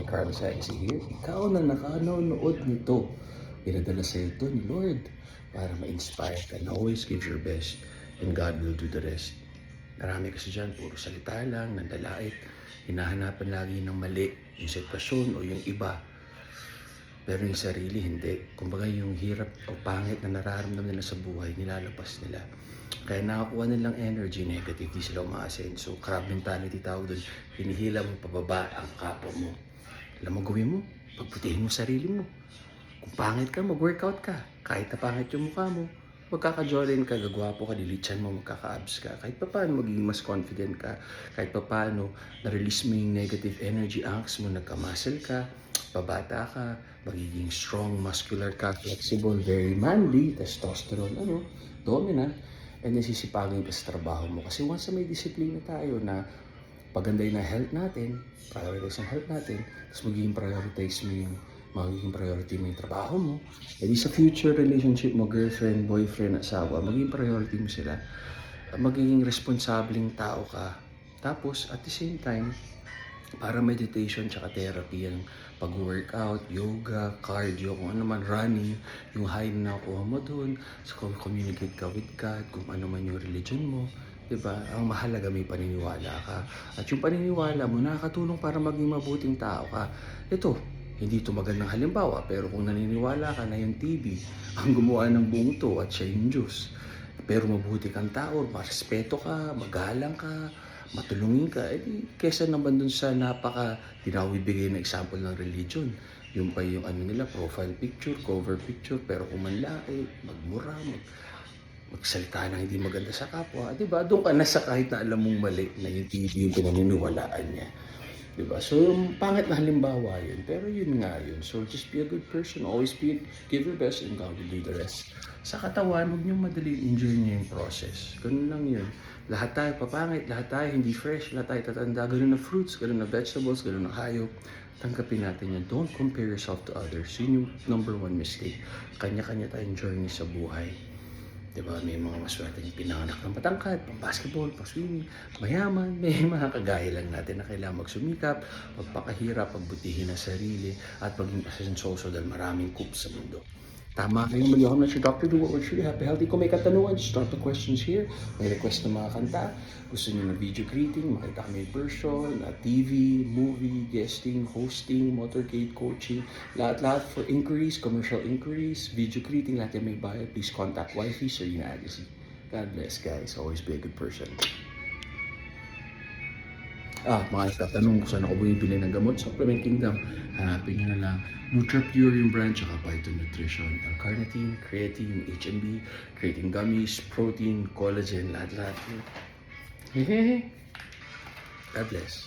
Carlos Sainz here. Ikaw na nakanonood nito. Pinadala sa ito ni Lord para ma-inspire ka na always give your best and God will do the rest. Marami kasi dyan, puro salita lang, nandalait. Hinahanapan lagi ng mali, yung sitwasyon o yung iba. Pero yung sarili, hindi. Kumbaga yung hirap o pangit na nararamdaman nila sa buhay, nilalabas nila. Kaya nakakuha nilang energy, negative, di sila umaasin. So, crab mentality tawag doon. Hinihila mo pababa ang kapwa mo. Alam mo gawin mo, pagputihin mo sarili mo. Kung pangit ka, mag-workout ka. Kahit na pangit yung mukha mo, magkaka-jolin ka, gagwapo ka, dilitsan mo, magkaka-abs ka. Kahit pa paano, magiging mas confident ka. Kahit pa paano, na-release mo yung negative energy, angst mo, nagka-muscle ka, babata ka, magiging strong, muscular ka, flexible, very manly, testosterone, dominant, and nasisipagin ka sa trabaho mo. Kasi once na may disiplina tayo na paganday na health natin, prioritize ang health natin, tapos magiging priority mo yung trabaho mo, edi sa future relationship mo, girlfriend, boyfriend, asawa, magiging priority mo sila, magiging responsableng tao ka. Tapos, at the same time, para meditation tsaka therapy, yung pag-workout, yoga, cardio, kung ano man, running, yung high na nakuha mo dun, so communicate ka with God, kung ano man yung religion mo, diba? Ang mahalaga may paniniwala ka. At yung paniniwala mo, nakakatulong para maging mabuting tao ka. Ito, hindi ito magandang halimbawa, pero kung naniniwala ka na yung TV, ang gumawa ng buong to at siya yung Diyos, pero mabuti kang tao, marespeto ka, magalang ka, matulungin ka, edi kesa naman dun sa napaka tinawibigay na example ng religion. Yung pa yung ano nila, profile picture, cover picture, pero kung manlait, magmura, magsalita na hindi maganda sa kapwa, di ba? Doon ka na sa kahit na alam mong mali na yung TV yung pinaniniwalaan niya. Diba? So, yung pangit na halimbawa yun. Pero yun nga yun. So, just be a good person. Always give your best and God will do the rest. Sa katawan, huwag niyong madali enjoy niyo yung process. Ganun lang yun. Lahat tayo papangit, lahat tayo hindi fresh, lahat tayo tatanda. Ganun na fruits, ganun na vegetables, ganun na hayop. Tanggapin natin yun. Don't compare yourself to others. Yun yung number one mistake. Kanya-kanya tayong journey sa buhay. Diba, may mga maswerteng pinanganak ng patangkad, pang basketball, pang swimming, mayaman, may mga kagaya lang natin na kailangan magsumikap, magpakahirap, pagbutihin ang sarili, at maging asensoso dahil maraming coups sa mundo. Tama kayo, mali ako na si Dr. Do what works for you. Happy healthy. Kung may katanungan, just drop the questions here. May request ng mga kanta. Gusto niyo na video greeting, makita kami in person, TV, movie, guesting, hosting, motorcade, coaching, lahat-lahat for inquiries, commercial inquiries, video greeting, lahat yan may bayad. Please contact Wifey Serena Agassi. God bless, guys. Always be a good person. Mga tatanong kung saan ako bumibili ng gamot, Supplement Kingdom. Hanapin nyo na lang NutraPure yung brand, tsaka Python Nutrition. L-carnitine, creatine, HMB, creatine gummies, protein, collagen, lahat-lahat. Hehehe. God bless.